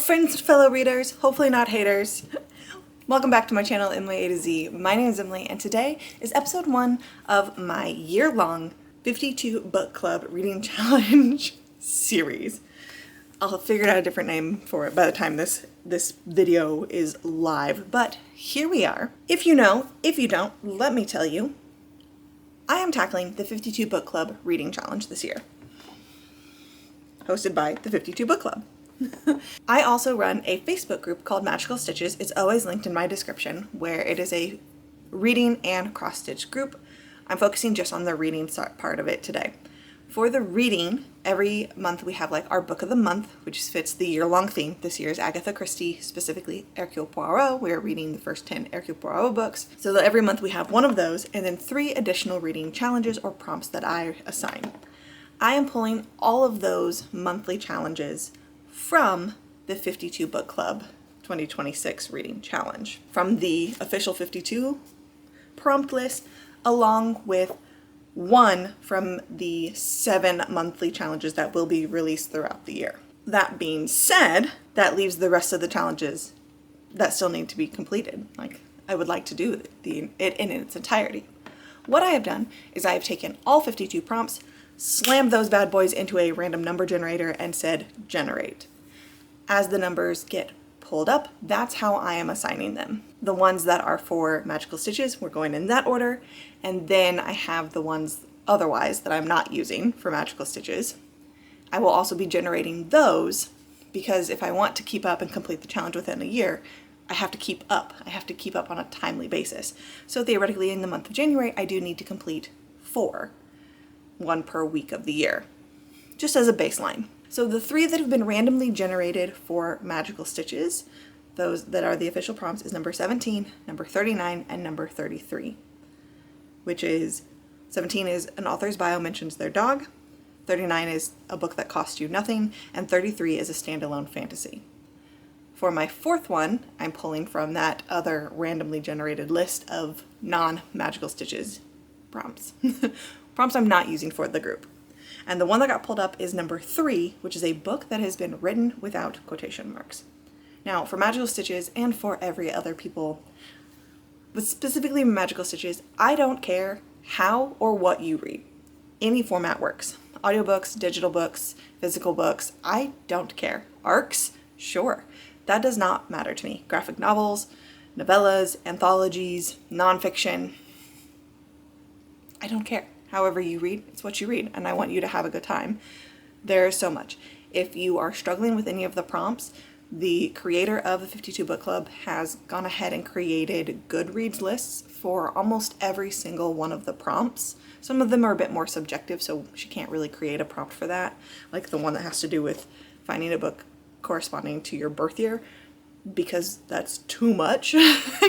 friends, fellow readers, hopefully not haters. Welcome back to my channel, Emily A to Z. My name is Emily, and today is episode 1 of my year-long 52 book club reading challenge series. I'll have figured out a different name for it by the time this video is live, but here we are. If you know, if you don't, let me tell you, I am tackling the 52 book club reading challenge this year, hosted by the 52 book club. I also run a Facebook group called Magical Stitches. It's always linked in my description, where it is a reading and cross-stitch group. I'm focusing just on the reading part of it today. For the reading, every month we have like our book of the month, which fits the year-long theme. This year is Agatha Christie, specifically Hercule Poirot. We're reading the first 10 Hercule Poirot books. So that every month we have one of those, and then 3 additional reading challenges or prompts that I assign. I am pulling all of those monthly challenges from the 52 Book Club 2026 Reading Challenge, from the official 52 prompt list, along with one from the 7 monthly challenges that will be released throughout the year. That being said, that leaves the rest of the challenges that still need to be completed. Like, I would like to do it in its entirety. What I have done is I have taken all 52 prompts, slammed those bad boys into a random number generator, and said generate. As the numbers get pulled up, that's how I am assigning them. The ones that are for Magical Stitches, we're going in that order, and then I have the ones otherwise that I'm not using for Magical Stitches. I will also be generating those because if I want to keep up and complete the challenge within a year, I have to keep up. I have to keep up on a timely basis. So theoretically, in the month of January, I do need to complete 4. 1 per week of the year, just as a baseline. So the 3 that have been randomly generated for Magical Stitches, those that are the official prompts, is number 17, number 39, and number 33, which is 17 is an author's bio mentions their dog, 39 is a book that costs you nothing, and 33 is a standalone fantasy. For my 4th one, I'm pulling from that other randomly generated list of non-Magical Stitches prompts. Prompts I'm not using for the group. And the one that got pulled up is number 3, which is a book that has been written without quotation marks. Now, for Magical Stitches and for every other people, but specifically Magical Stitches, I don't care how or what you read. Any format works. Audiobooks, digital books, physical books, I don't care. ARCs? Sure. That does not matter to me. Graphic novels, novellas, anthologies, nonfiction, I don't care. However you read, it's what you read, and I want you to have a good time. There's so much. If you are struggling with any of the prompts, the creator of the 52 Book Club has gone ahead and created Goodreads lists for almost every single one of the prompts. Some of them are a bit more subjective, so she can't really create a prompt for that, like the one that has to do with finding a book corresponding to your birth year, because that's too much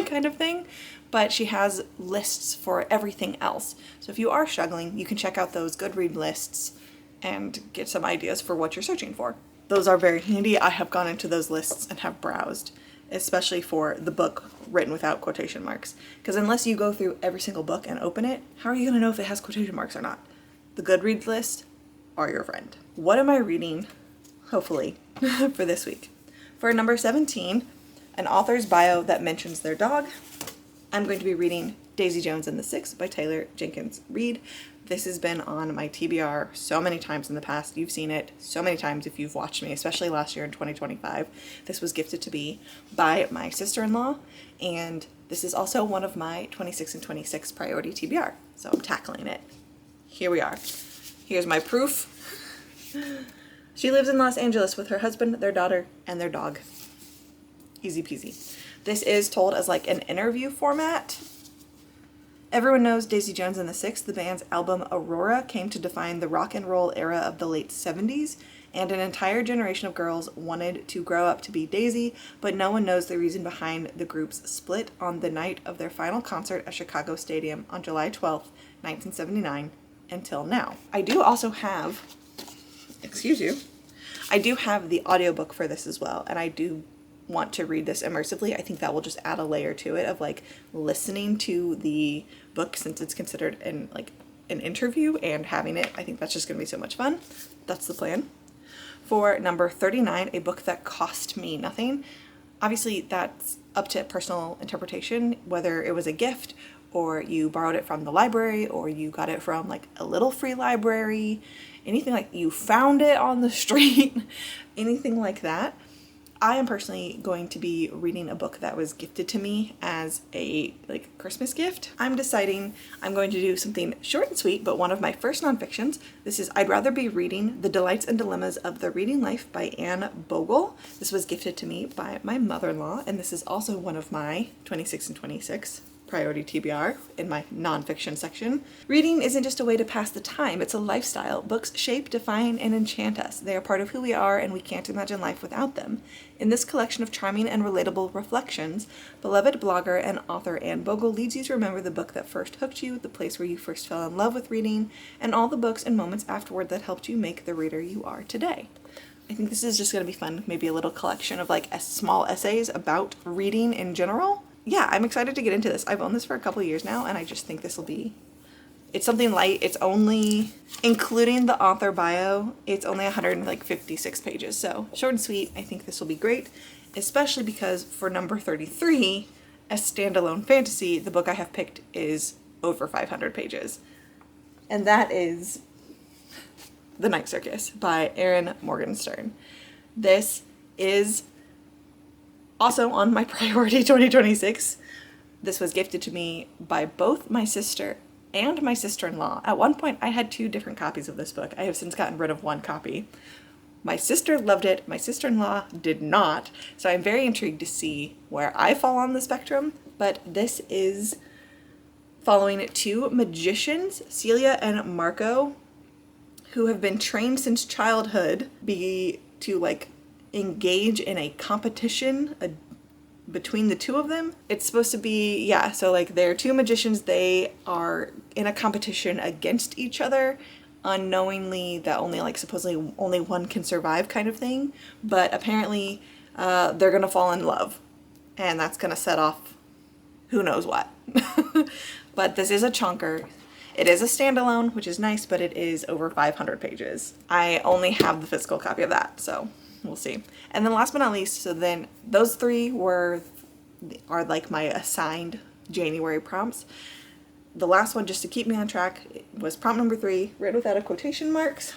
kind of thing. But she has lists for everything else. So if you are struggling, you can check out those Goodreads lists and get some ideas for what you're searching for. Those are very handy. I have gone into those lists and have browsed, especially for the book written without quotation marks. Because unless you go through every single book and open it, how are you going to know if it has quotation marks or not? The Goodreads list are your friend. What am I reading, hopefully, for this week? For number 17, an author's bio that mentions their dog, I'm going to be reading Daisy Jones and the Six by Taylor Jenkins Reid. This has been on my TBR so many times in the past. You've seen it so many times if you've watched me, especially last year in 2025. This was gifted to me by my sister-in-law, and this is also one of my 26 and 26 priority TBR, so I'm tackling it. Here we are. Here's my proof. She lives in Los Angeles with her husband, their daughter, and their dog. Easy peasy. This is told as like an interview format. Everyone knows Daisy Jones and the Six. The band's album Aurora came to define the rock and roll era of the late 70s, and an entire generation of girls wanted to grow up to be Daisy, but no one knows the reason behind the group's split on the night of their final concert at Chicago Stadium on July 12th, 1979, until now. I do also have, I do have the audiobook for this as well, and I do want to read this immersively. I think that will just add a layer to it of like listening to the book, since it's considered an interview, and having it. I think that's just gonna be so much fun. That's the plan. For number 39, a book that cost me nothing. Obviously, that's up to personal interpretation, whether it was a gift or you borrowed it from the library or you got it from like a little free library, anything like you found it on the street, anything like that. I am personally going to be reading a book that was gifted to me as a like Christmas gift. I'm deciding I'm going to do something short and sweet, but one of my first nonfictions. This is I'd Rather Be Reading: The Delights and Dilemmas of the Reading Life by Anne Bogel. This was gifted to me by my mother-in-law, and this is also one of my 26 and 26 priority TBR in my nonfiction section. Reading isn't just a way to pass the time, it's a lifestyle. Books shape, define, and enchant us. They are part of who we are, and we can't imagine life without them. In this collection of charming and relatable reflections, beloved blogger and author Anne Bogel leads you to remember the book that first hooked you, the place where you first fell in love with reading, and all the books and moments afterward that helped you make the reader you are today. I think this is just going to be fun, maybe a little collection of like small essays about reading in general. Yeah, I'm excited to get into this. I've owned this for a couple of years now, and I just think this will be, it's something light. It's only, including the author bio, it's only 156 pages. So short and sweet. I think this will be great, especially because for number 33, a standalone fantasy, the book I have picked is over 500 pages. And that is The Night Circus by Erin Morgenstern. This is also on my priority 2026. This was gifted to me by both my sister and my sister-in-law. At one point, I had 2 different copies of this book. I have since gotten rid of one copy. My sister loved it. My sister-in-law did not. So I'm very intrigued to see where I fall on the spectrum. But this is following 2 magicians, Celia and Marco, who have been trained since childhood to like engage in a competition between the 2 of them. It's supposed to be, yeah, so like they're 2 magicians. They are in a competition against each other, unknowingly that only like supposedly only one can survive kind of thing. But apparently they're gonna fall in love, and that's gonna set off who knows what. But this is a chunker. It is a standalone, which is nice, but it is over 500 pages. I only have the physical copy of that, so we'll see. And then last but not least, so then those 3 are like my assigned January prompts. The last one, just to keep me on track, was prompt number 3, written without a quotation marks.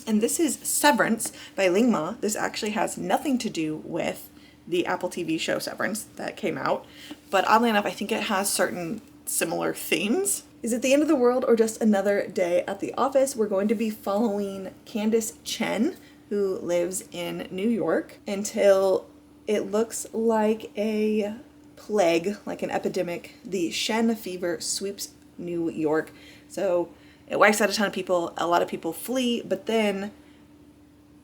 And this is Severance by Ling Ma. This actually has nothing to do with the Apple TV show Severance that came out. But oddly enough, I think it has certain similar themes. Is it the end of the world or just another day at the office? We're going to be following Candace Chen, who lives in New York, until it looks like a plague, like an epidemic. The Shen fever sweeps New York. So it wipes out a ton of people. A lot of people flee, but then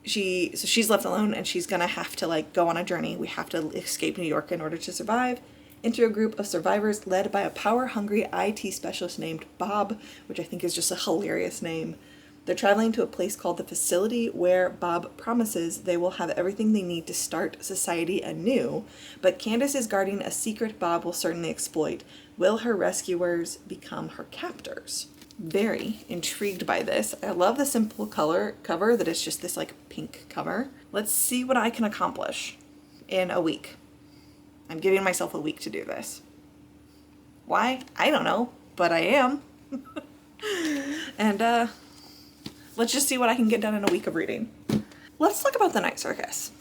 she's left alone, and she's gonna have to like go on a journey. We have to escape New York in order to survive. Enter a group of survivors led by a power-hungry IT specialist named Bob, which I think is just a hilarious name. They're traveling to a place called the Facility, where Bob promises they will have everything they need to start society anew, but Candace is guarding a secret Bob will certainly exploit. Will her rescuers become her captors? Very intrigued by this. I love the simple cover that it's just this like pink cover. Let's see what I can accomplish in a week. I'm giving myself a week to do this. Why? I don't know, but I am. And let's just see what I can get done in a week of reading. Let's talk about The Night Circus.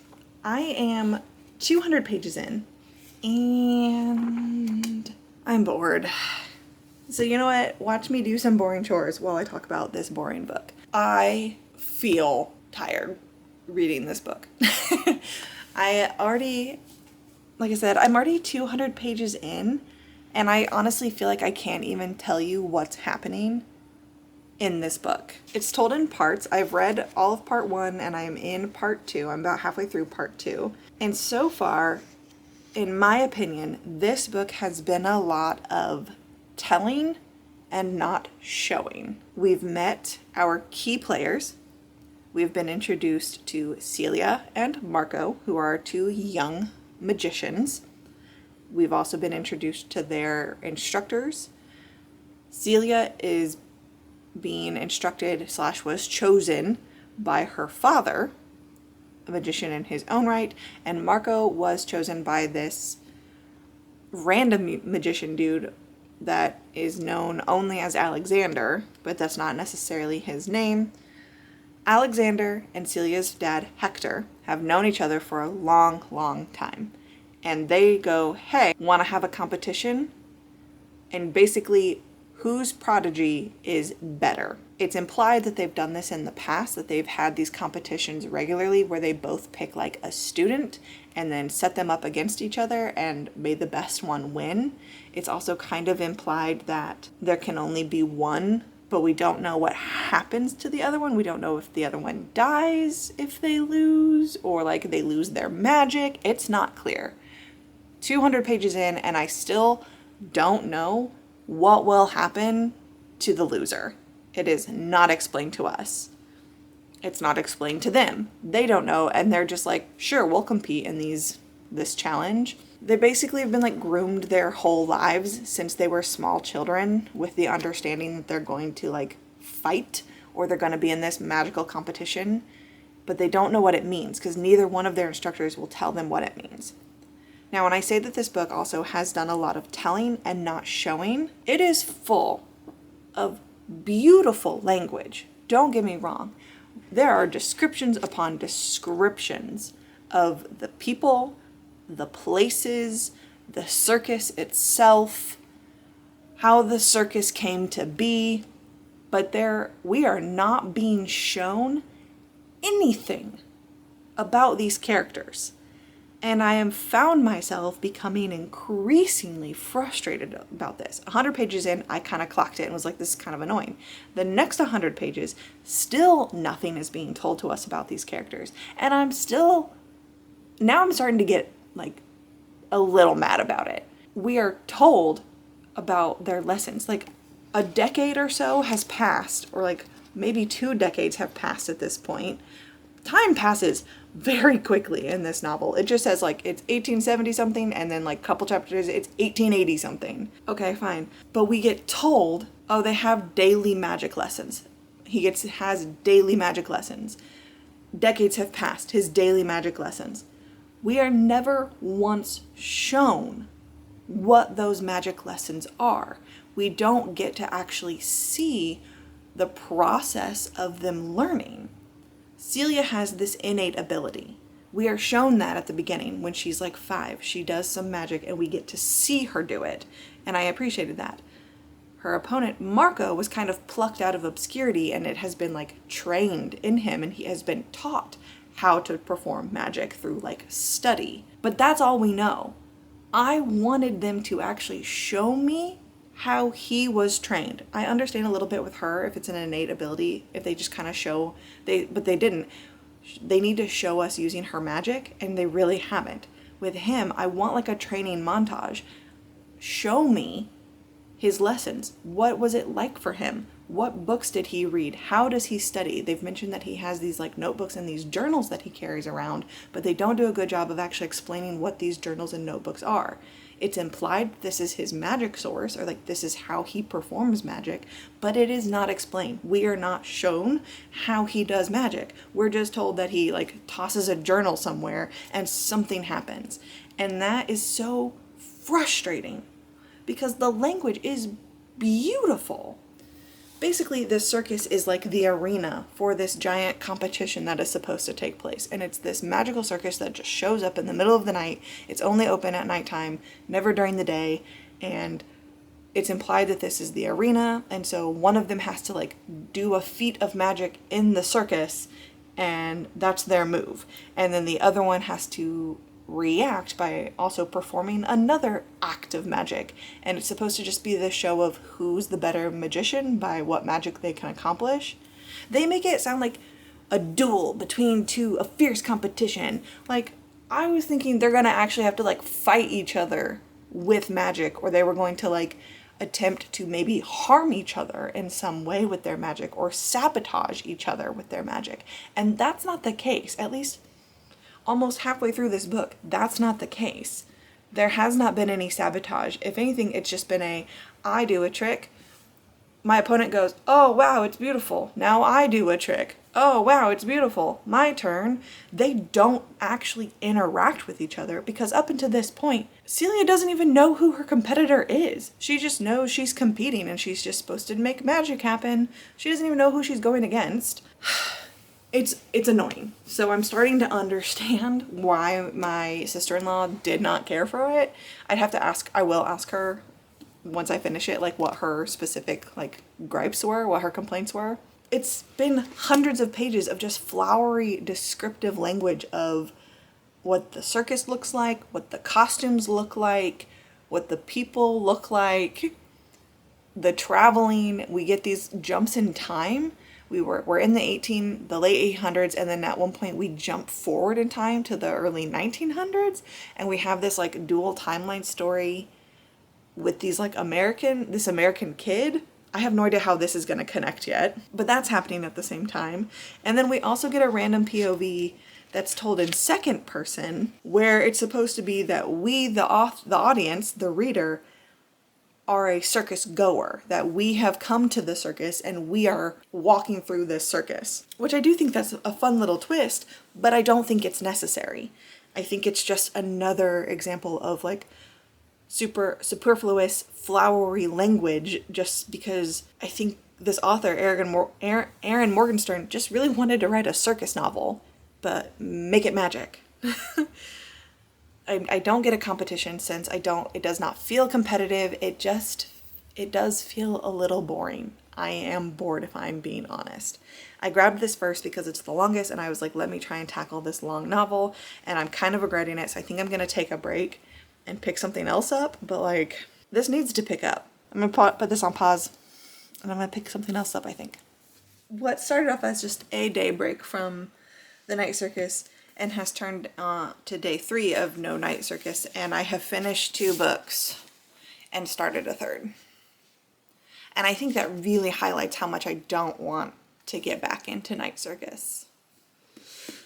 I am 200 pages in, and I'm bored. So you know what? Watch me do some boring chores while I talk about this boring book. I feel tired reading this book. Like I said, I'm already 200 pages in, and I honestly feel like I can't even tell you what's happening in this book. It's told in parts. I've read all of part 1, and I'm in part 2. I'm about halfway through part 2. And so far, in my opinion, this book has been a lot of telling and not showing. We've met our key players. We've been introduced to Celia and Marco, who are 2 young magicians. We've also been introduced to their instructors. Celia is being instructed / was chosen by her father, a magician in his own right, and Marco was chosen by this random magician dude that is known only as Alexander, but that's not necessarily his name. Alexander and Celia's dad, Hector, have known each other for a long, long time. And they go, hey, want to have a competition? And basically, whose prodigy is better? It's implied that they've done this in the past, that they've had these competitions regularly where they both pick like a student and then set them up against each other and made the best one win. It's also kind of implied that there can only be one, but we don't know what happens to the other one. We don't know if the other one dies if they lose, or like they lose their magic. It's not clear. 200 pages in, and I still don't know what will happen to the loser. It is not explained to us. It's not explained to them. They don't know, and they're just like, sure, we'll compete in this challenge. They basically have been like groomed their whole lives since they were small children with the understanding that they're going to like fight or they're going to be in this magical competition, but they don't know what it means because neither one of their instructors will tell them what it means. Now, when I say that this book also has done a lot of telling and not showing, it is full of beautiful language. Don't get me wrong. There are descriptions upon descriptions of the people, the places, the circus itself, how the circus came to be, but we are not being shown anything about these characters. And I have found myself becoming increasingly frustrated about this. 100 pages in, I kind of clocked it and was like, this is kind of annoying. The next 100 pages, still nothing is being told to us about these characters. And I'm starting to get like a little mad about it. We are told about their lessons. Like a decade or so has passed, or like maybe 2 decades have passed at this point. Time passes very quickly in this novel. It just says like it's 1870 something, and then like couple chapters it's 1880 something. Okay, fine. But we get told, oh, they have daily magic lessons. Has daily magic lessons. Decades have passed, his daily magic lessons. We are never once shown what those magic lessons are. We don't get to actually see the process of them learning. Celia has this innate ability. We are shown that at the beginning when she's like 5. She does some magic and we get to see her do it. And I appreciated that. Her opponent, Marco, was kind of plucked out of obscurity, and it has been like trained in him, and he has been taught how to perform magic through like study. But that's all we know. I wanted them to actually show me how he was trained. I understand a little bit with her if it's an innate ability, if they just kind of show, but they didn't. They need to show us using her magic, and they really haven't. With him, I want like a training montage. Show me his lessons. What was it like for him? What books did he read? How does he study? They've mentioned that he has these like notebooks and these journals that he carries around, but they don't do a good job of actually explaining what these journals and notebooks are. It's implied this is his magic source, or like this is how he performs magic, but it is not explained. We are not shown how he does magic. We're just told that he like tosses a journal somewhere and something happens. And that is so frustrating because the language is beautiful. Basically, this circus is like the arena for this giant competition that is supposed to take place. And it's this magical circus that just shows up in the middle of the night. It's only open at nighttime, never during the day. And it's implied that this is the arena. And so one of them has to like do a feat of magic in the circus, and that's their move. And then the other one has to react by also performing another act of magic, and it's supposed to just be the show of who's the better magician by what magic they can accomplish. They make it sound like a duel between two, a fierce competition. Like, I was thinking they're gonna actually have to like fight each other with magic, or they were going to like attempt to maybe harm each other in some way with their magic, or sabotage each other with their magic. And that's not the case. At least almost halfway through this book, that's not the case. There has not been any sabotage. If anything, it's just been I do a trick, my opponent goes, oh wow, it's beautiful, now I do a trick. oh wow, it's beautiful, my turn. They don't actually interact with each other because up until this point, Celia doesn't even know who her competitor is. She just knows she's competing and she's just supposed to make magic happen. She doesn't even know who she's going against. It's annoying. So I'm starting to understand why my sister-in-law did not care for it. I will ask her once I finish it, like what her specific like gripes were, what her complaints were. It's been hundreds of pages of just flowery descriptive language of what the circus looks like, what the costumes look like, what the people look like, the traveling. We get these jumps in time. We're in the late 1800s, and then at one point we jump forward in time to the early 1900s, and we have this like dual timeline story with these like this American kid. I have no idea how this is going to connect yet, but that's happening at the same time. And then we also get a random POV that's told in second person, where it's supposed to be that we, the audience, the reader, are a circus goer, that we have come to the circus and we are walking through this circus, which I do think that's a fun little twist, but I don't think it's necessary. I think it's just another example of like superfluous, flowery language, just because I think this author, Erin Morgenstern, just really wanted to write a circus novel, but make it magic. I don't get a competition since it does not feel competitive. It does feel a little boring. I am bored if I'm being honest. I grabbed this first because it's the longest and I was like, let me try and tackle this long novel, and I'm kind of regretting it. So I think I'm going to take a break and pick something else up, but like this needs to pick up. I'm going to put this on pause and I'm going to pick something else up, I think. What started off as just a day break from the night circus and has turned to day 3 of no night circus, and I have finished 2 books and started a third. And I think that really highlights how much I don't want to get back into night circus.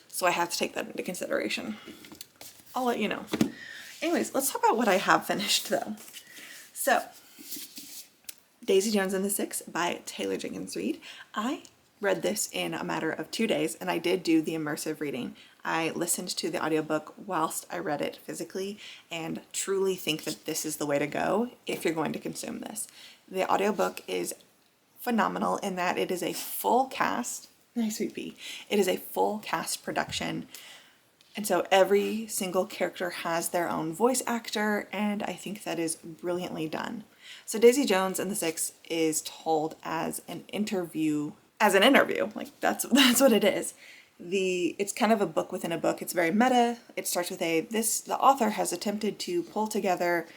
So I have to take that into consideration. I'll let you know. Anyways, let's talk about what I have finished though. So, Daisy Jones and the Six by Taylor Jenkins Reid. I read this in a matter of 2 days, and I did do the immersive reading. I listened to the audiobook whilst I read it physically, and truly think that this is the way to go if you're going to consume this. The audiobook is phenomenal in that it is a full cast. Nice sweet pea. It is a full cast production. And so every single character has their own voice actor, and I think that is brilliantly done. So Daisy Jones and the Six is told as an interview. Like that's what it is. It's kind of a book within a book. It's very meta. It starts with the author has attempted to pull together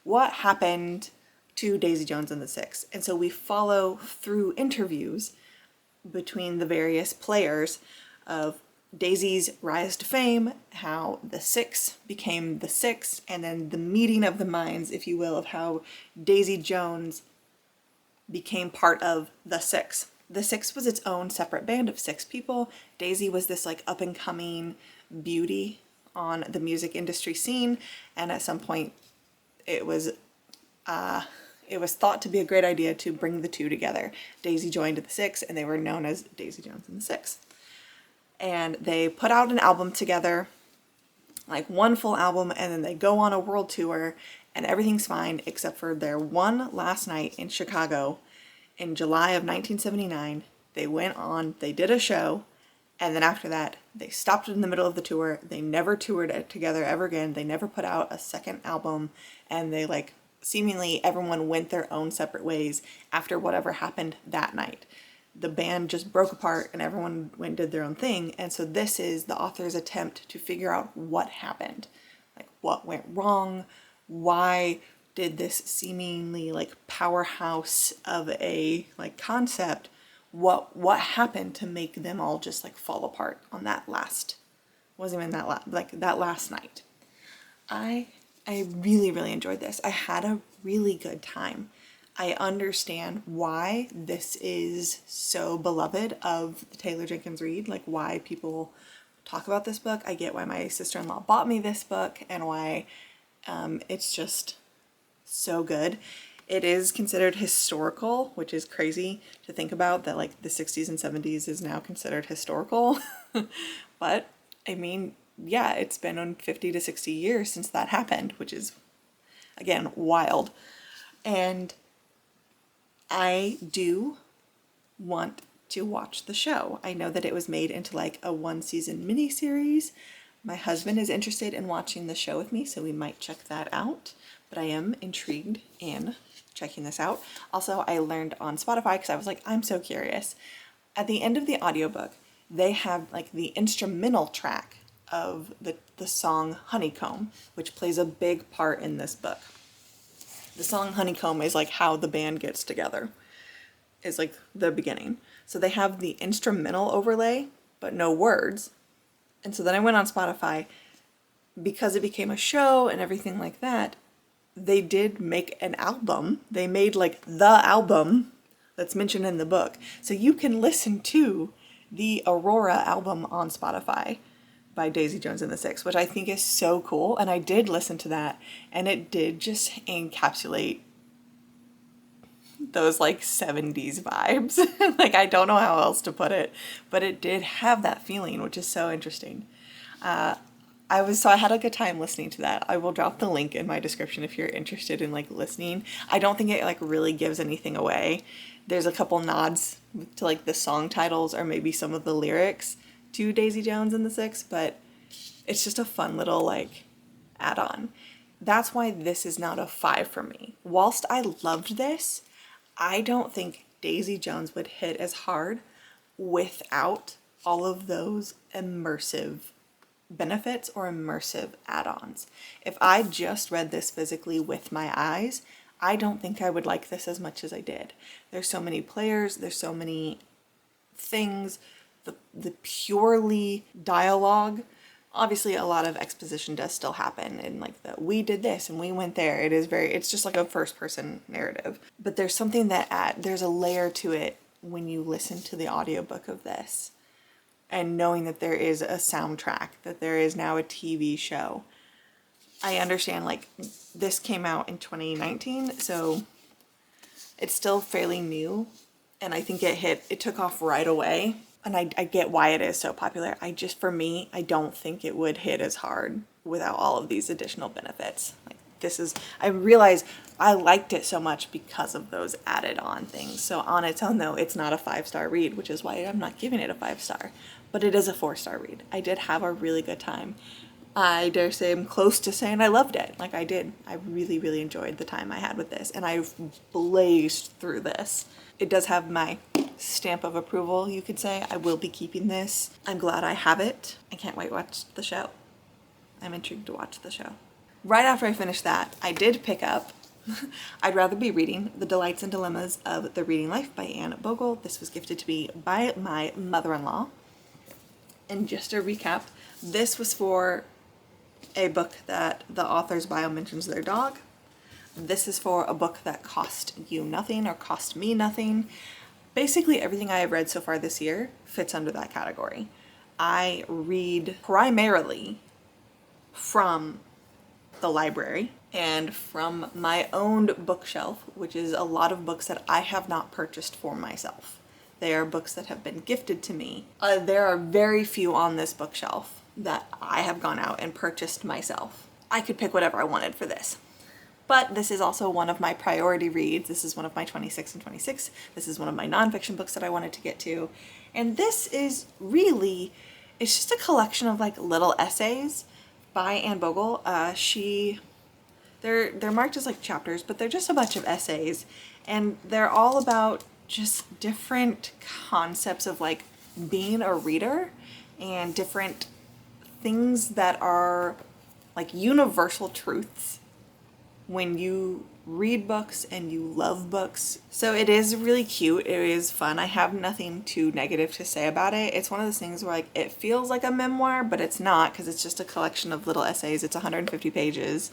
what happened to Daisy Jones and the Six. And so we follow through interviews between the various players of Daisy's rise to fame, how the Six became the Six, and then the meeting of the minds, if you will, of how Daisy Jones became part of the Six. The Six was its own separate band of 6 people. Daisy was this like up and coming beauty on the music industry scene, and at some point it was thought to be a great idea to bring the two together. Daisy joined the Six, and they were known as Daisy Jones and the Six. And they put out an album together, like one full album, and then they go on a world tour, and everything's fine except for their one last night in Chicago in July of 1979. They did a show, and then after that, they stopped in the middle of the tour. They never toured it together ever again. They never put out a second album, and they seemingly everyone went their own separate ways after whatever happened that night. The band just broke apart and everyone went and did their own thing. And so this is the author's attempt to figure out what happened. Like what went wrong? Why did this seemingly powerhouse of a concept, what happened to make them all just fall apart on that last, wasn't even that last night. I really, really enjoyed this. I had a really good time. I understand why this is so beloved of the Taylor Jenkins Reid, why people talk about this book. I get why my sister-in-law bought me this book and why it's just so good. It is considered historical, which is crazy to think about, that like the 60s and 70s is now considered historical. But I mean, yeah, it's been on 50 to 60 years since that happened, which is, again, wild. And I do want to watch the show. I know that it was made into like a 1-season miniseries. My husband is interested in watching the show with me, so we might check that out. But I am intrigued in checking this out. Also, I learned on Spotify, because I was like, I'm so curious. At the end of the audiobook, they have like the instrumental track of the song Honeycomb, which plays a big part in this book. The song Honeycomb is like how the band gets together, is like the beginning. So they have the instrumental overlay, but no words. And so then I went on Spotify, because it became a show and everything like that, they did make an album. They made like the album that's mentioned in the book. So you can listen to the Aurora album on Spotify by Daisy Jones and the Six, which I think is so cool. And I did listen to that, and it did just encapsulate those like 70s vibes. Like, I don't know how else to put it, but it did have that feeling, which is so interesting. I had a good time listening to that. I will drop the link in my description if you're interested in like listening. I don't think it like really gives anything away. There's a couple nods to like the song titles or maybe some of the lyrics to Daisy Jones and the Six, but it's just a fun little like add-on. That's why this is not a 5 for me. Whilst I loved this, I don't think Daisy Jones would hit as hard without all of those immersive benefits or immersive add-ons. If I just read this physically with my eyes, I don't think I would like this as much as I did. There's so many players, there's so many things, the purely dialogue. Obviously a lot of exposition does still happen, and like we did this and we went there. It's just like a first person narrative. But there's something there's a layer to it when you listen to the audiobook of this, and knowing that there is a soundtrack, that there is now a TV show. I understand like this came out in 2019, so it's still fairly new, and I think it took off right away. And I get why it is so popular. For me, I don't think it would hit as hard without all of these additional benefits. I realize I liked it so much because of those added on things. So on its own though, it's not a 5-star read, which is why I'm not giving it a 5-star, but it is a 4-star read. I did have a really good time. I dare say I'm close to saying I loved it. Like I did. I really, really enjoyed the time I had with this, and I blazed through this. It does have my stamp of approval, you could say. I will be keeping this. I'm glad I have it. I can't wait to watch the show. I'm intrigued to watch the show. Right after I finished that, I did pick up I'd Rather Be Reading: The Delights and Dilemmas of the Reading Life by Anne Bogel. This was gifted to me by my mother-in-law. And just to recap, this was for a book that the author's bio mentions their dog. This is for a book that cost you nothing or cost me nothing. Basically everything I have read so far this year fits under that category. I read primarily from the library and from my own bookshelf, which is a lot of books that I have not purchased for myself. They are books that have been gifted to me. There are very few on this bookshelf that I have gone out and purchased myself. I could pick whatever I wanted for this. But this is also one of my priority reads. This is one of my 26 and 26. This is one of my nonfiction books that I wanted to get to. And this is really, it's just a collection of like little essays by Anne Bogel. They're marked as like chapters, but they're just a bunch of essays. And they're all about just different concepts of like being a reader and different things that are like universal truths when you read books and you love books. So it is really cute. It is fun. I have nothing too negative to say about it. It's one of those things where like it feels like a memoir, but it's not, because it's just a collection of little essays. It's 150 pages.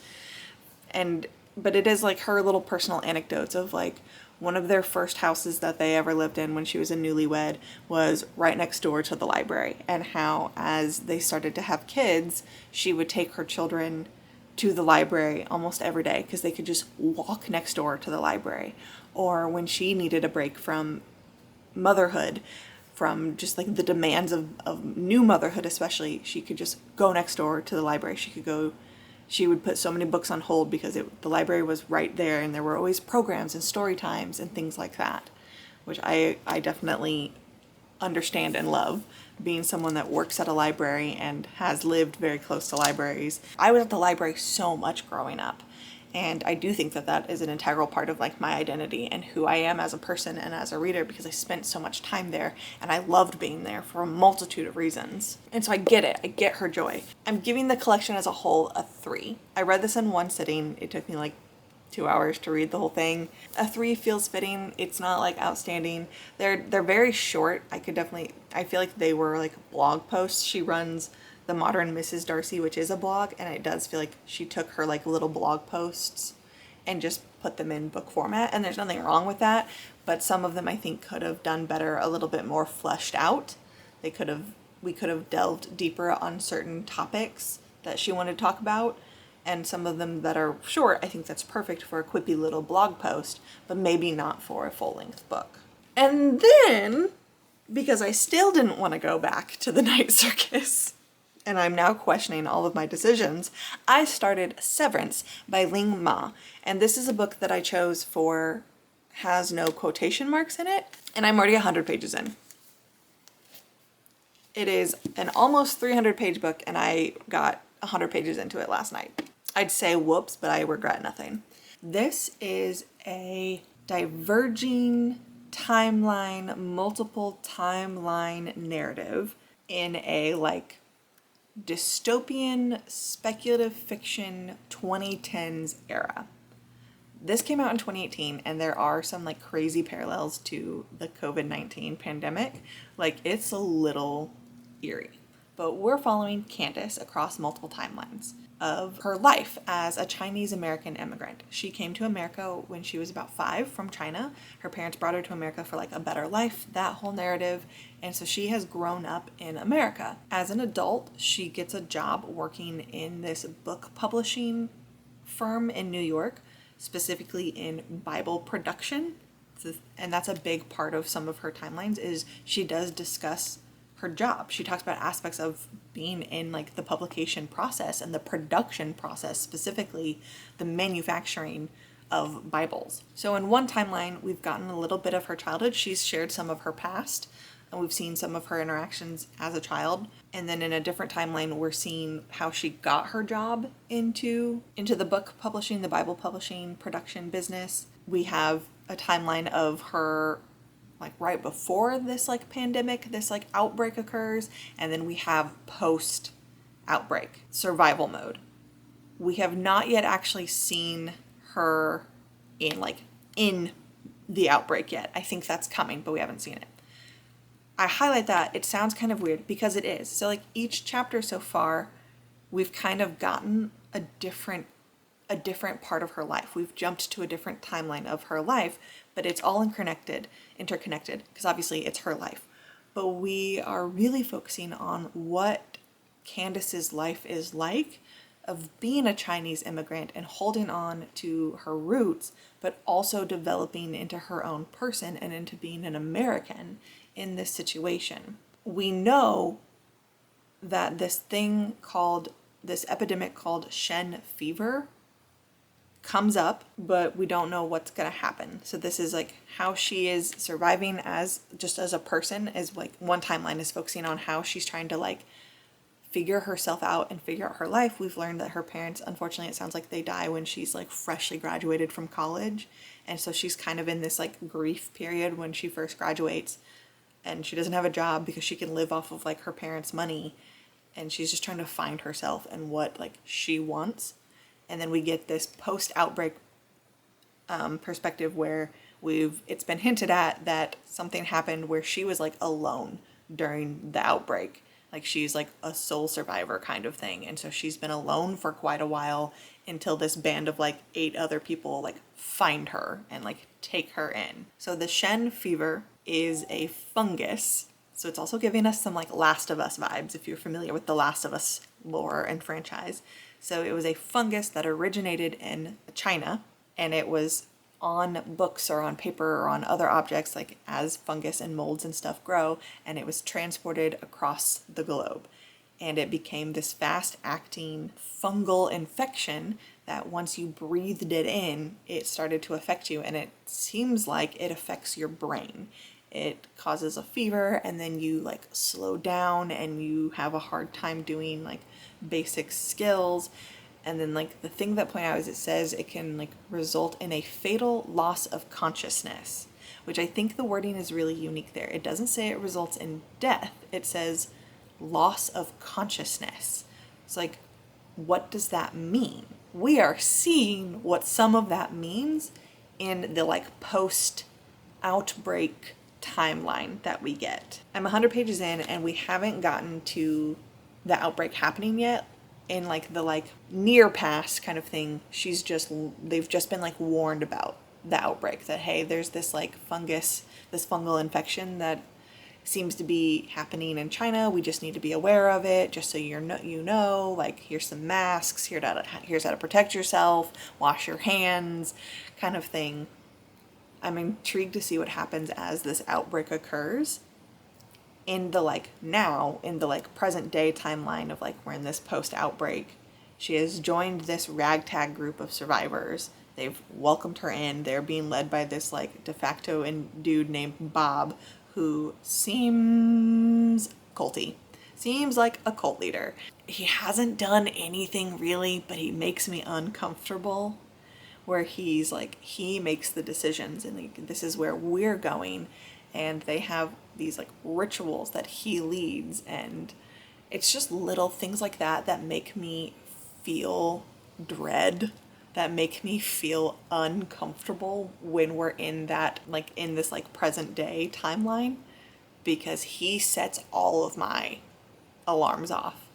But it is like her little personal anecdotes of like one of their first houses that they ever lived in when she was a newlywed was right next door to the library, and how as they started to have kids, she would take her children to the library almost every day because they could just walk next door to the library. Or when she needed a break from motherhood, from just like the demands of new motherhood especially, she could just go next door to the library. She would put so many books on hold because the library was right there, and there were always programs and story times and things like that, which I definitely understand and love, being someone that works at a library and has lived very close to libraries. I was at the library so much growing up, and I do think that that is an integral part of like my identity and who I am as a person and as a reader, because I spent so much time there and I loved being there for a multitude of reasons. And so I get it. I get her joy. I'm giving the collection as a whole a 3. I read this in one sitting. It took me like 2 hours to read the whole thing. A 3 feels fitting. It's not like outstanding. They're very short. I feel like they were like blog posts. She runs The Modern Mrs. Darcy, which is a blog, and it does feel like she took her like little blog posts and just put them in book format, and there's nothing wrong with that, but some of them I think could have done better, a little bit more fleshed out. We could have delved deeper on certain topics that she wanted to talk about, and some of them that are short, I think that's perfect for a quippy little blog post, but maybe not for a full-length book. And then, because I still didn't want to go back to the night circus, and I'm now questioning all of my decisions, I started Severance by Ling Ma. And this is a book that I chose for has no quotation marks in it, and I'm already 100 pages in. It is an almost 300-page book, and I got 100 pages into it last night. I'd say whoops, but I regret nothing. This is a diverging timeline, multiple timeline narrative in a like dystopian speculative fiction 2010s era. This came out in 2018, and there are some like crazy parallels to the COVID-19 pandemic. Like, it's a little eerie. But we're following Candace across multiple timelines of her life as a Chinese American immigrant. She came to America when she was about 5 from China. Her parents brought her to America for like a better life, that whole narrative. And so she has grown up in America. As an adult, she gets a job working in this book publishing firm in New York, specifically in Bible production. And that's a big part of some of her timelines, is she does discuss her job. She talks about aspects of being in like the publication process and the production process, specifically the manufacturing of Bibles. So in one timeline, we've gotten a little bit of her childhood. She's shared some of her past, and we've seen some of her interactions as a child. And then in a different timeline, we're seeing how she got her job into the book publishing, the Bible publishing production business. We have a timeline of her like right before this like pandemic, this like outbreak occurs, and then we have post outbreak survival mode. We have not yet actually seen her in the outbreak yet. I think that's coming, but we haven't seen it. I highlight that. It sounds kind of weird because it is. So like each chapter so far, we've kind of gotten a different part of her life. We've jumped to a different timeline of her life, but it's all interconnected, because obviously it's her life. But we are really focusing on what Candace's life is like, of being a Chinese immigrant and holding on to her roots, but also developing into her own person and into being an American in this situation. We know that this epidemic called Shen fever comes up, but we don't know what's gonna happen. So this is like how she is surviving as a person, is like one timeline is focusing on how she's trying to like figure herself out and figure out her life. We've learned that her parents, unfortunately, it sounds like they die when she's like freshly graduated from college. And so she's kind of in this like grief period when she first graduates, and she doesn't have a job because she can live off of like her parents' money. And she's just trying to find herself and what like she wants. And then we get this post-outbreak perspective where it's been hinted at that something happened where she was like alone during the outbreak. Like she's like a sole survivor kind of thing. And so she's been alone for quite a while until this band of like 8 other people like find her and like take her in. So the Shen fever is a fungus. So it's also giving us some like Last of Us vibes, if you're familiar with the Last of Us lore and franchise. So it was a fungus that originated in China, and it was on books or on paper or on other objects, like as fungus and molds and stuff grow, and it was transported across the globe. And it became this fast-acting fungal infection that once you breathed it in, it started to affect you, and it seems like it affects your brain. It causes a fever, and then you like slow down and you have a hard time doing like basic skills. And then like the thing that point out is it says it can like result in a fatal loss of consciousness, which I think the wording is really unique there. It doesn't say it results in death. It says loss of consciousness. It's like, what does that mean? We are seeing what some of that means in the like post outbreak timeline that we get. I'm 100 pages in and we haven't gotten to the outbreak happening yet. In like the like near past kind of thing, they've just been like warned about the outbreak, that hey, there's this like fungus, this fungal infection that seems to be happening in China. We just need to be aware of it, just so you know, like here's some masks, here's how to protect yourself, wash your hands, kind of thing. I'm intrigued to see what happens as this outbreak occurs in the like now, in the like present day timeline of like we're in this post outbreak. She has joined this ragtag group of survivors. They've welcomed her in. They're being led by this like de facto dude named Bob, who seems culty. Seems like a cult leader. He hasn't done anything really, but he makes me uncomfortable, where he's like, he makes the decisions and like, this is where we're going. And they have these like rituals that he leads, and it's just little things like that that make me feel dread, that make me feel uncomfortable when we're in that, like in this like present day timeline, because he sets all of my alarms off.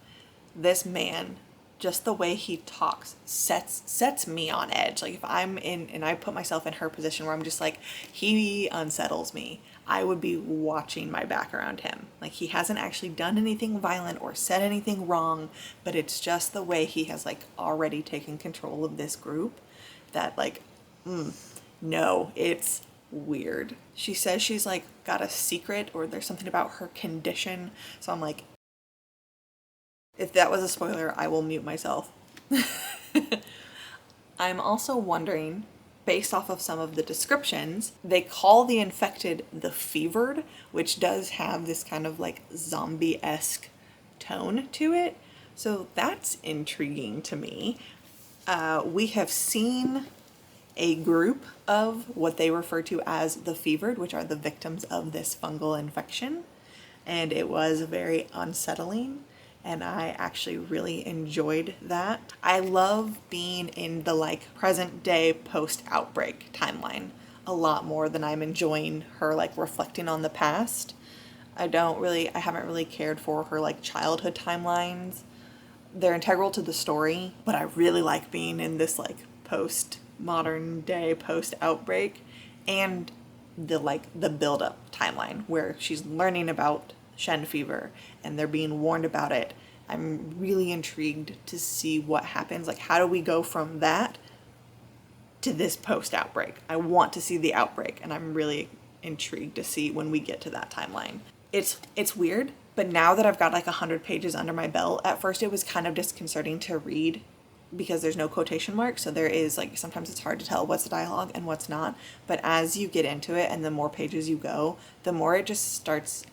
This man, just the way he talks sets me on edge. Like if I'm in and I put myself in her position where I'm just like, he unsettles me, I would be watching my back around him. Like he hasn't actually done anything violent or said anything wrong, but it's just the way he has like already taken control of this group that like, no, it's weird. She says she's like got a secret, or there's something about her condition. So I'm like, if that was a spoiler, I will mute myself. I'm also wondering, based off of some of the descriptions, they call the infected the fevered, which does have this kind of like zombie-esque tone to it. So that's intriguing to me. We have seen a group of what they refer to as the fevered, which are the victims of this fungal infection. And it was very unsettling. And I actually really enjoyed that. I love being in the like present day post-outbreak timeline a lot more than I'm enjoying her like reflecting on the past. I haven't really cared for her like childhood timelines. They're integral to the story, but I really like being in this like post-modern day post-outbreak, and the build-up timeline where she's learning about Shen fever and they're being warned about it. I'm really intrigued to see what happens. Like, how do we go from that to this post-outbreak? I want to see the outbreak, and I'm really intrigued to see when we get to that timeline. It's weird, but now that I've got like 100 pages under my belt, at first it was kind of disconcerting to read because there's no quotation marks, so there is like, sometimes it's hard to tell what's the dialogue and what's not. But as you get into it and the more pages you go, the more it just starts,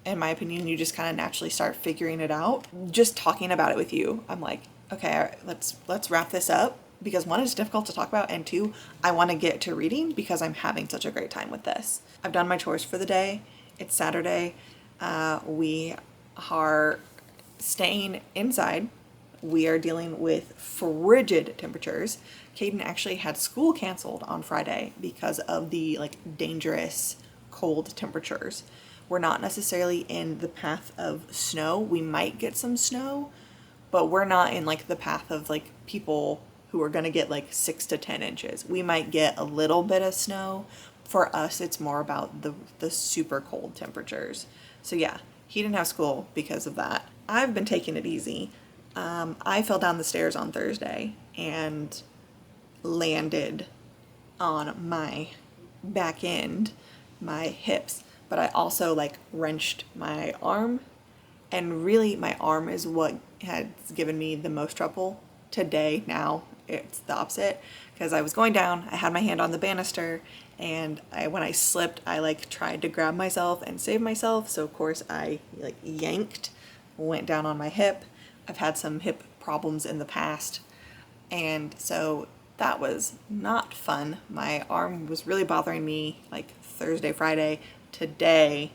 in my opinion, you just kind of naturally start figuring it out. Just talking about it with you, I'm like, okay, let's wrap this up, because one, it's difficult to talk about, and two, I want to get to reading because I'm having such a great time with this. I've done my chores for the day. It's Saturday. We are staying inside. We are dealing with frigid temperatures. Caden actually had school canceled on Friday because of the like dangerous cold temperatures. We're not necessarily in the path of snow. We might get some snow, but we're not in like the path of like people who are going to get like 6 to 10 inches. We might get a little bit of snow. For us, it's more about the super cold temperatures. So yeah, he didn't have school because of that. I've been taking it easy. I fell down the stairs on Thursday and landed on my back end, my hips, but I also like wrenched my arm, and really my arm is what has given me the most trouble today. Now it's the opposite, because I was going down, I had my hand on the banister, and when I slipped, I like tried to grab myself and save myself, so of course I like yanked, went down on my hip. I've had some hip problems in the past, and so that was not fun. My arm was really bothering me like Thursday, Friday. Today,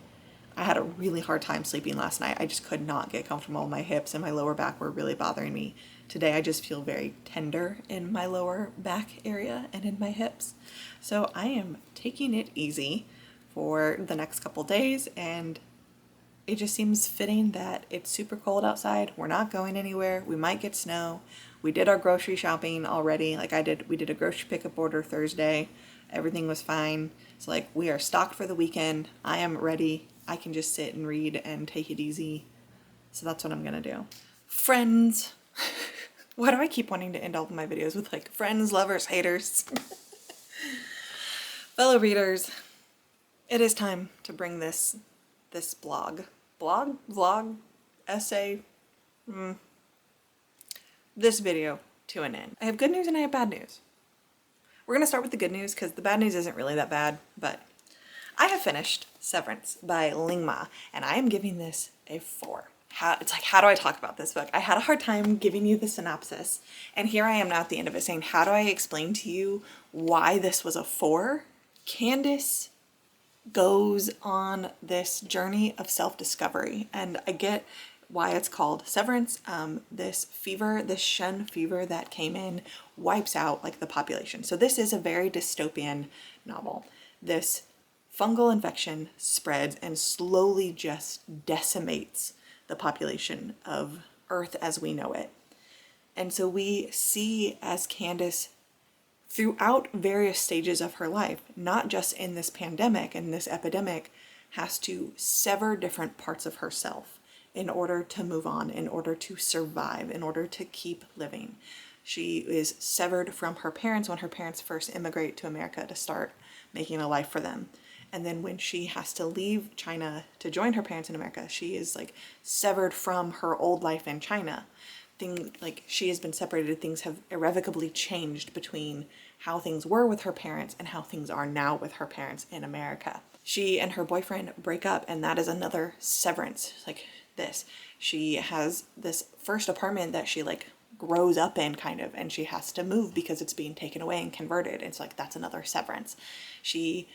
I had a really hard time sleeping last night. I just could not get comfortable. My hips and my lower back were really bothering me. Today, I just feel very tender in my lower back area and in my hips. So I am taking it easy for the next couple days, and it just seems fitting that it's super cold outside. We're not going anywhere. We might get snow. We did our grocery shopping already. We did a grocery pickup order Thursday. Everything was fine. So like we are stocked for the weekend. I am ready. I can just sit and read and take it easy. So that's what I'm gonna do. Friends. Why do I keep wanting to end all of my videos with like friends, lovers, haters? Fellow readers, it is time to bring this vlog, essay, this video to an end. I have good news and I have bad news. We're gonna start with the good news because the bad news isn't really that bad, but I have finished Severance by Ling Ma, and I am giving this a 4. It's like, how do I talk about this book? I had a hard time giving you the synopsis, and here I am now at the end of it saying, how do I explain to you why this was a 4? Candace goes on this journey of self-discovery, and I get why it's called Severance. This fever, this Shen fever that came in, wipes out like the population. So this is a very dystopian novel. This fungal infection spreads and slowly just decimates the population of Earth as we know it. And so we see as Candace throughout various stages of her life, not just in this pandemic and this epidemic, has to sever different parts of herself in order to move on, in order to survive, in order to keep living. She is severed from her parents when her parents first immigrate to America to start making a life for them. And then when she has to leave China to join her parents in America, she is like severed from her old life in China. Like she has been separated, things have irrevocably changed between how things were with her parents and how things are now with her parents in America. She and her boyfriend break up, and that is another severance. Like this, she has this first apartment that she like grows up in kind of, and she has to move because it's being taken away and converted. It's like, that's another severance. She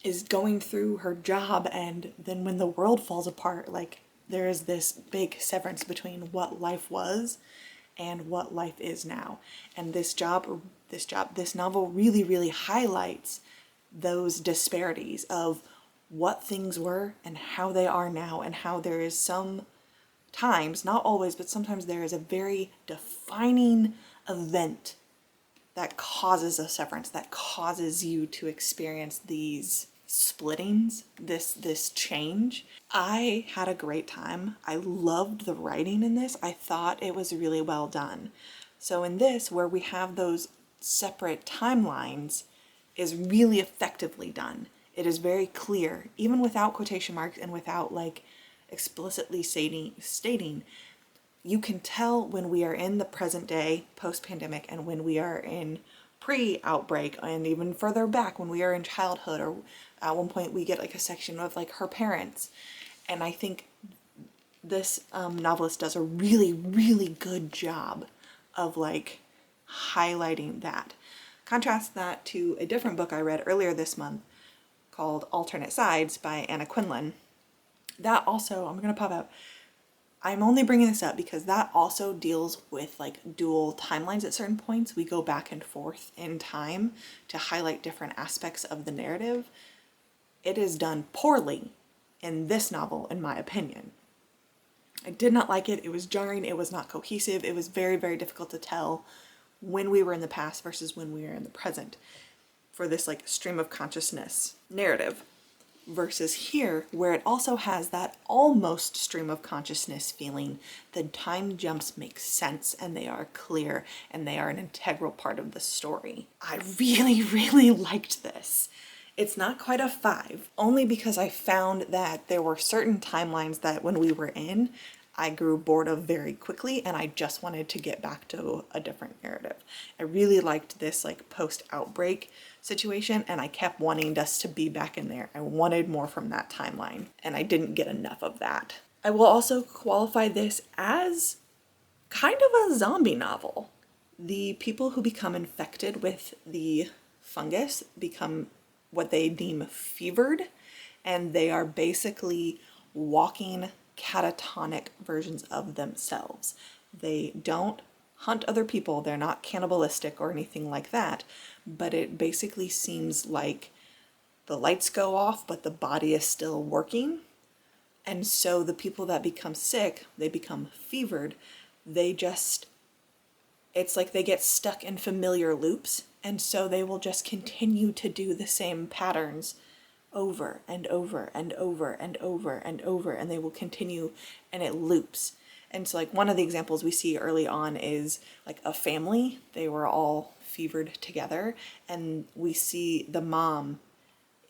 is going through her job, and then when the world falls apart, like there is this big severance between what life was and what life is now. And this novel really, really highlights those disparities of what things were and how they are now, and how there is sometimes, not always, but sometimes there is a very defining event that causes a severance, that causes you to experience these splittings, this change. I had a great time. I loved the writing in this. I thought it was really well done. So in this, where we have those separate timelines, is really effectively done. It is very clear, even without quotation marks and without like explicitly stating, you can tell when we are in the present day post-pandemic and when we are in pre-outbreak, and even further back when we are in childhood, or at one point we get like a section of like her parents. And I think this novelist does a really, really good job of like highlighting that. Contrast that to a different book I read earlier this month called Alternate Sides by Anna Quinlan. That also, I'm gonna pop out, I'm only bringing this up because that also deals with like dual timelines at certain points. We go back and forth in time to highlight different aspects of the narrative. It is done poorly in this novel, in my opinion. I did not like it. It was jarring. It was not cohesive. It was very, very difficult to tell when we were in the past versus when we are in the present for this like stream of consciousness narrative. versus here, where it also has that almost stream of consciousness feeling. The time jumps make sense and they are clear and they are an integral part of the story. I really, really liked this. It's not quite a 5, only because I found that there were certain timelines that when we were in, I grew bored of very quickly and I just wanted to get back to a different narrative. I really liked this like post-outbreak situation and I kept wanting us to be back in there. I wanted more from that timeline and I didn't get enough of that. I will also qualify this as kind of a zombie novel. The people who become infected with the fungus become what they deem fevered, and they are basically walking catatonic versions of themselves. They don't hunt other people, they're not cannibalistic or anything like that, but it basically seems like the lights go off, but the body is still working. And so the people that become sick, they become fevered, it's like they get stuck in familiar loops, and so they will just continue to do the same patterns over and over and over and over and over, and they will continue, and it loops. And so like one of the examples we see early on is like a family. They were all fevered together, and we see the mom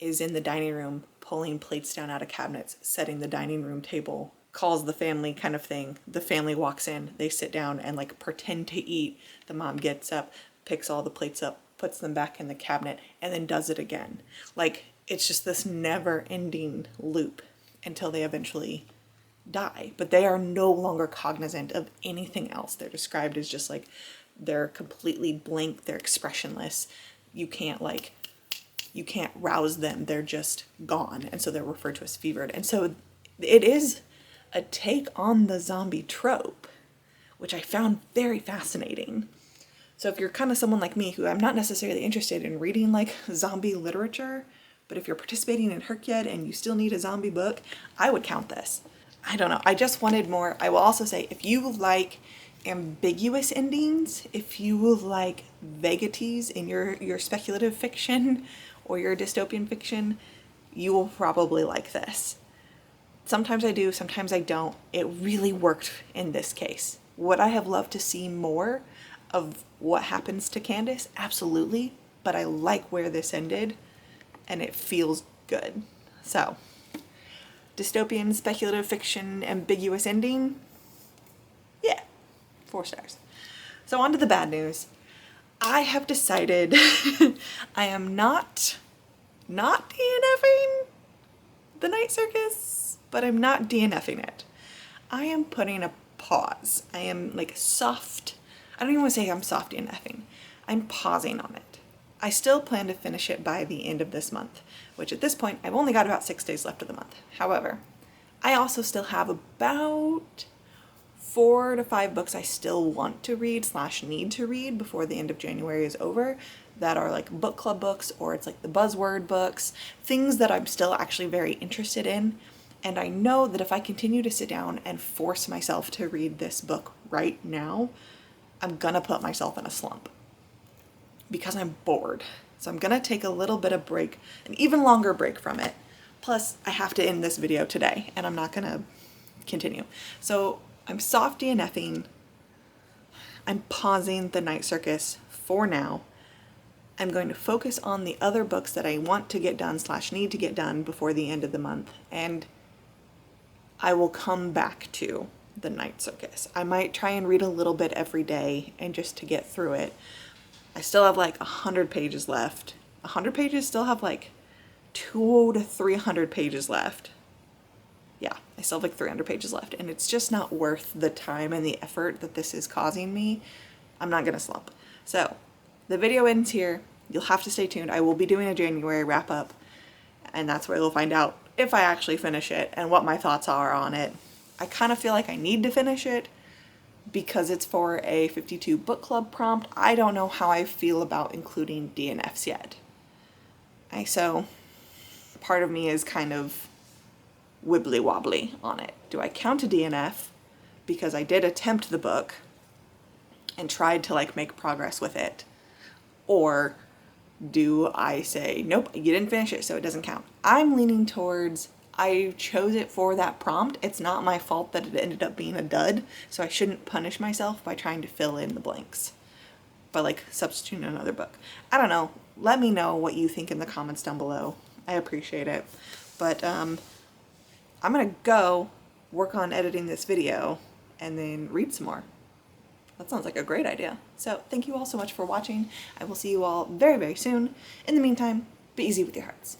is in the dining room pulling plates down out of cabinets, setting the dining room table, calls the family kind of thing. The family walks in, they sit down and like pretend to eat. The mom gets up, picks all the plates up, puts them back in the cabinet, and then does it again. Like it's just this never ending loop until they eventually die. But they are no longer cognizant of anything else. They're described as just like, they're completely blank, they're expressionless. You can't rouse them, they're just gone. And so they're referred to as fevered. And so it is a take on the zombie trope, which I found very fascinating. So if you're kind of someone like me who I'm not necessarily interested in reading like zombie literature, but if you're participating in Herkyed and you still need a zombie book, I would count this. I don't know, I just wanted more. I will also say, if you like ambiguous endings, if you like vagaries in your speculative fiction or your dystopian fiction, you will probably like this. Sometimes I do, sometimes I don't. It really worked in this case. Would I have loved to see more of what happens to Candace? Absolutely. But I like where this ended and it feels good. So, dystopian, speculative fiction, ambiguous ending. Yeah, 4 stars. So on to the bad news. I have decided I am not DNFing the Night Circus, but I'm not DNFing it. I am putting a pause. I am like soft. I don't even want to say I'm soft DNFing. I'm pausing on it. I still plan to finish it by the end of this month, which at this point, I've only got about 6 days left of the month. However, I also still have about 4 to 5 books I still want to read / need to read before the end of January is over, that are like book club books, or it's like the buzzword books, things that I'm still actually very interested in. And I know that if I continue to sit down and force myself to read this book right now, I'm gonna put myself in a slump because I'm bored. So I'm gonna take a little bit of break, an even longer break from it. Plus I have to end this video today and I'm not gonna continue. So I'm soft DNFing. I'm pausing the Night Circus for now. I'm going to focus on the other books that I want to get done / need to get done before the end of the month. And I will come back to the Night Circus. I might try and read a little bit every day and just to get through it. I still have like 100 pages left. 100 pages still have like 200 to 300 pages left. Yeah, I still have like 300 pages left, and it's just not worth the time and the effort that this is causing me. I'm not gonna slump. So the video ends here. You'll have to stay tuned. I will be doing a January wrap up, and that's where you'll find out if I actually finish it and what my thoughts are on it. I kind of feel like I need to finish it because it's for a 52 book club prompt. I don't know how I feel about including DNFs yet. So part of me is kind of wibbly wobbly on it. Do I count a DNF because I did attempt the book and tried to like make progress with it? Or do I say, nope, you didn't finish it, so it doesn't count? I'm leaning towards I chose it for that prompt. It's not my fault that it ended up being a dud, so I shouldn't punish myself by trying to fill in the blanks by like substituting another book. I don't know. Let me know what you think in the comments down below. I appreciate it. But I'm gonna go work on editing this video and then read some more. That sounds like a great idea. So thank you all so much for watching. I will see you all very, very soon. In the meantime, be easy with your hearts.